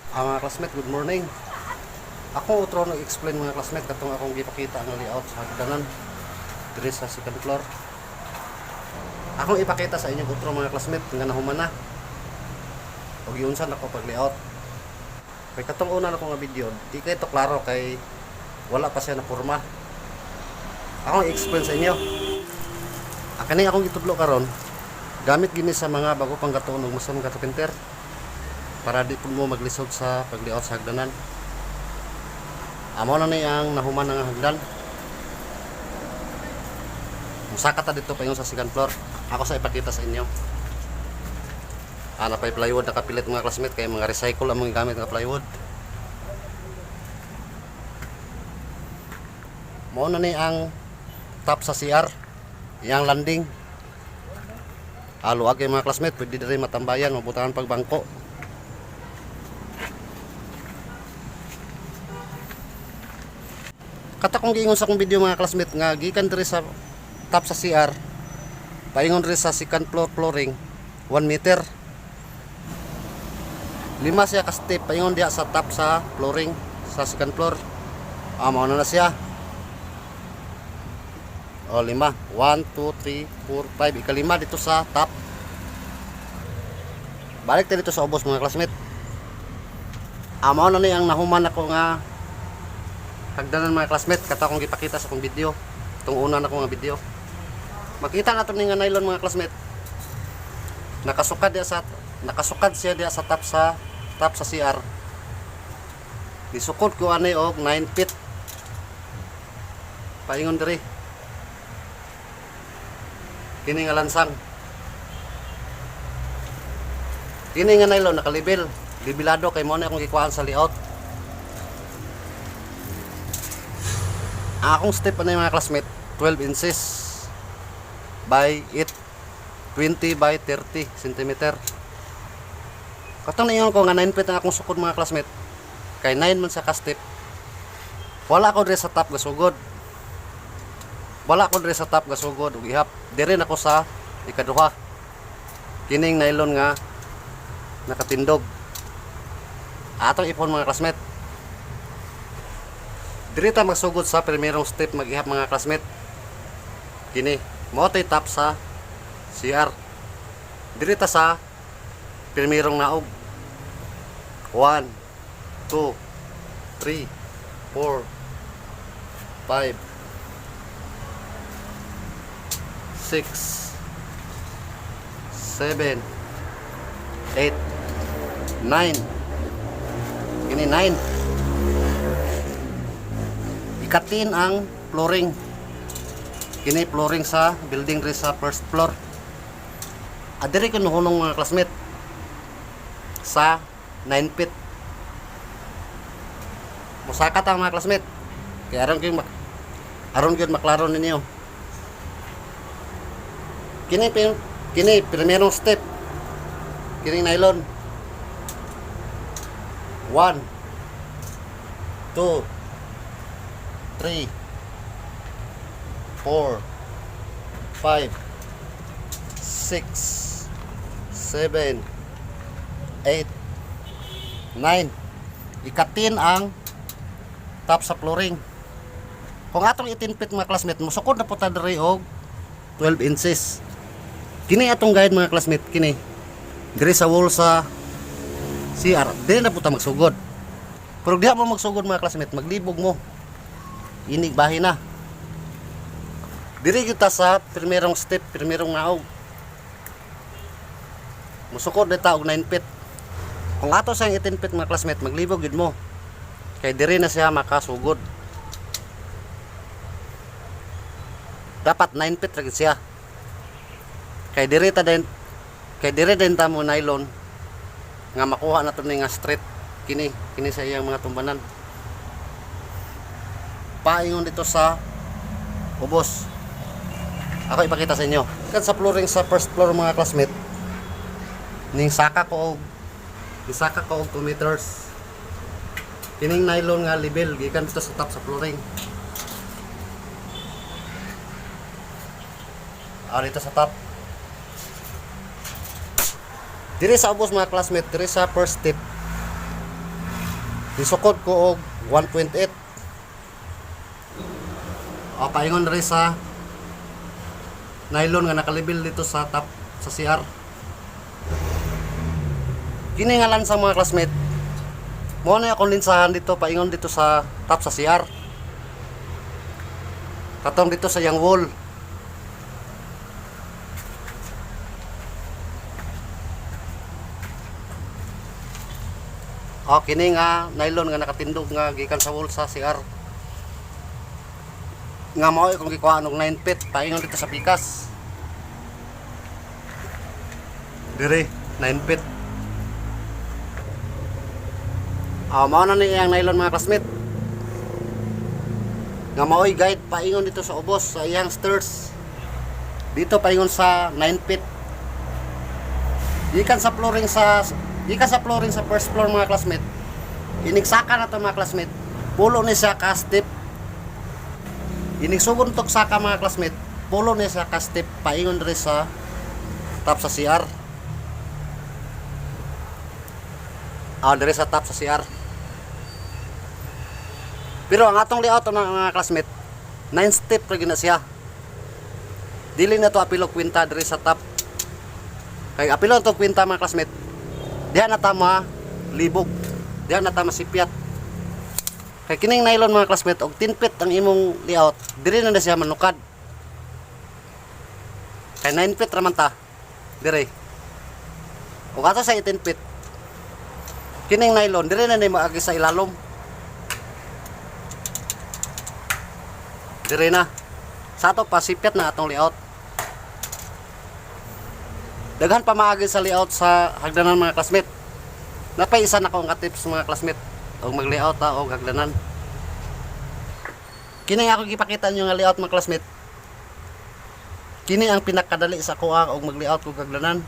Mga classmate, good morning. Ako utro nag-explain mga classmate katong akong gipakita ang layout sa hagdanan diri sa second floor. Akong ipakita sa inyo utro mga classmate nga nahuman na. Og giunsan ako pag layout. Kay katong una nako nga video, di kay to klaro kay wala pa siya na porma. Akong i-explain sa inyo. Akani akong gitudlo karon gamit gini sa mga bago pang gatuon og masam ka carpenter para di po mo maglisod sa pag-layout sa hagdanan. Amo na ni ang nahuman ng hagdan. Musaka ta dito pa yung sa second floor. Ako sa ipakita sa inyo. Ana pay plywood na kapilit mga classmate kay mga recycle ang mga gamit nga plywood. Mao na ni ang top sa CR, yang landing. Luwag kay mga classmate, pwede diri matambayan, mabutangan pagbangko. Kata kong giingon sa akong video mga classmate nga gikan diri sa top sa CR paingon diri sa second floor flooring 1 meter. 5 siya ka step paingon diha sa top sa flooring sa second floor. Mao na siya. 5 1 2 3 4 5 ika-5 dito sa top. Balik ta dito sa ubos mga classmate. Mao na ni ang nahuman ako nga hagdanan mga classmate kata akong gipakita sa akong video. Itong una na ko nga video. Makita nato ni nga nylon mga classmate. Nakasukad siya diya sa top sa CR. Disukod ko ani og 9 feet. Paingon diri. Kini nga lansang. Kini nga nylon nakalibel, libilado kay mo na akong gikuhaan sa layout. Akong step na mga classmate 12 inches by 8 20 by 30 cm. Katong naingon ko nga 9 feet ang akong sukod mga classmate. Kay 9 man sa ka-step. Wala ko diri sa top ga sugod. Ug ihap. Diri nako sa ikaduha. Kining nylon nga nakatindog. Atong ipon mga classmate. Diri ta magsugod sa primerong step mag-ihap mga classmate. Kini, mo tay top sa CR. Diri ta sa primerong naog. 1 2 3 4 5 6 7 8 9. Kini 9. Ikatin ang flooring. Kini flooring sa building rin sa first floor. Adiri ko nuhunong mga classmate sa 9 feet. Musakat ang mga classmate. Kaya aron gyud maklaro ninyo. Kini primerong step. Kini nylon. 1 2 3 4 5 6 7 8 9. Ikatin ang top sa flooring. Kung atong 18 feet mga classmate, musukod na po ta diri og 12 inches. Kini atong guide mga classmate, kini diri sa wall sa CR, dili na po ta magsugod. Pero diha mo magsugod mga classmate, maglibog mo. Inig bahin na. Diri kita sa primerong step, primerong naog. Musukod dita og 9 feet. Kung ato sa 18 feet mga classmate, maglibog gid mo. Kay diri na siya makasugod. Dapat 9 feet ra gid siya. Kay diri din ta mo nylon nga makuha nato ni nga straight kini sa iyang mga tumbanan. Paingon dito sa ubos. Ako ipakita sa inyo. Kan sa flooring sa first floor mga classmate. Ning saka ko og 2 meters. Kining nylon nga level gikan dito sa top sa flooring. Dito sa top. Diri sa ubos mga classmate, diri sa first step. Nisukod ko og 1.8. Paingon diri sa nylon nga nakalibil dito sa top sa CR. Kini nga lansa mga classmate, mo na akong linsahan dito paingon dito sa top sa CR. Katong dito sa yang wall. Kini nga nylon nga nakatindog nga gikan sa wall sa CR. Nga mao kung gikuha og 9 feet paingon dito sa pikas. Dire 9 feet. Mao na ni ang nylon mga classmate. Nga mao'y guide paingon dito sa ubos sa iyang stairs. Dito paingon sa 9 feet. Gikan sa flooring sa first floor mga classmate. Inigsaka na to mga classmate. Pulo ni siya ka step. Iningsugon tok saka mga classmate. Pulo ni siya ka step paingon diri sa top sa CR. Diri sa top sa CR. Pero ang atong layout mga classmate, 9 step ra gina siya. Dili na to apilo kwinta diri sa top. Kay apilo to kwinta mga classmate. Diha na tama libog. Diha na tama sipyat. Kay kining nylon mga classmate og 10 feet ang imong layout, diri na siya manukad. Kay 9 feet ra man ta. Diri. Ug ato sa 10 feet. Kining nylon diri na ni maagi sa ilalom. Dire na. Sa ato pa sipyat na atong layout. Daghan pa maagi sa layout sa hagdanan mga classmate. Napay isa na ko nga tips mga classmate og mag-layout o hagdanan. Kini ako gipakita niyo nga layout mga classmate. Kini ang pinakadali sa ako og mag-layout og hagdanan.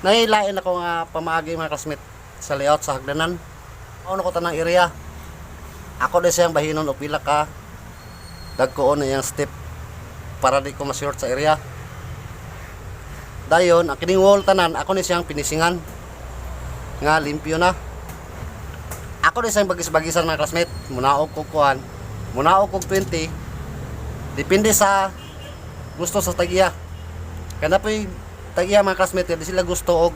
Nahilain ako nga pamaagi mga classmate sa layout sa hagdanan. Ano ko tanang area. Ako din siyang bahinon o pila ka dagkoon na yung step para di ko ma-short sa area. Dayon, ang kining wall tanan, ako ni siyang pinisingan nga limpyo na. Ako din siyang bagis-bagisan mga classmate. Munaog kog kuhan, munaog kog 20. Depende sa gusto sa tagiya. Kana po yung tagiya mga classmate, di sila gusto og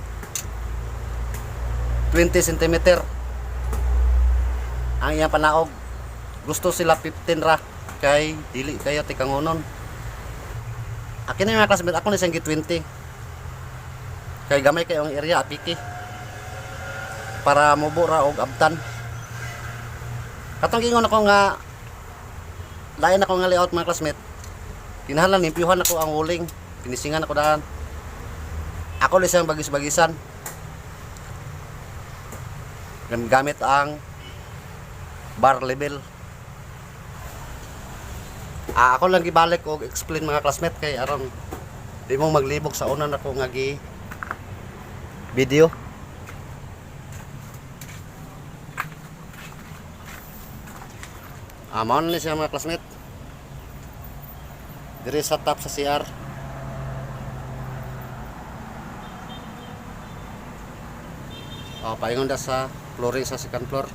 20 cm ang iyang panaog. Gusto sila 15 ra kay dili kayo tikangonon. Akin na mga classmate, ako ni siyang gi-20 kay gamay kayo ang area apiki para mubura og abtan. Katong gingon ako nga lain ako nga layout mga classmate. Kinahanglan limpyuhan ako ang walling, pinisingan ako daan. Ako ni siyang bagis-bagisan gamit ang bar level. Ako lang gibalik og explain mga classmate kay aron di mo maglibog sa una nako nga gi video. Mao na siya mga classmate. Diri sa top sa CR. Paingon da sa flooring sa second floor.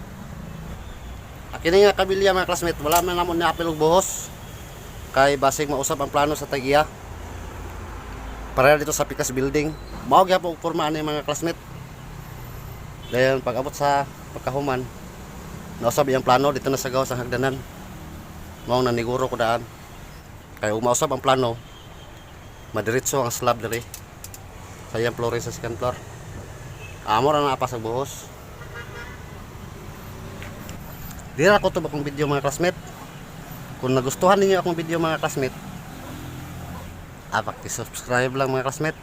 Kini nga kabilya mga classmate, wala man namon ni apil og buhos. Kay basig mausap ang plano sa tagiya. Para dito sa pikas building. Mao gyapon og porma ani mga classmate. Dayon pag abot sa pagkahuman, nausab iyang plano dito na sa gawas ang hagdanan. Mao na niguro ko daan. Kay umausab ang plano, madiretso ang slab diri sa iyang flooring sa second floor. Amo ra na apas ang buhos. Dira ko to akong video mga classmate. Kung nagustuhan ninyo akong video mga classmate, paki-subscribe lang mga classmate.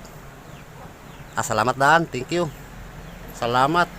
Salamat daan, thank you. Salamat.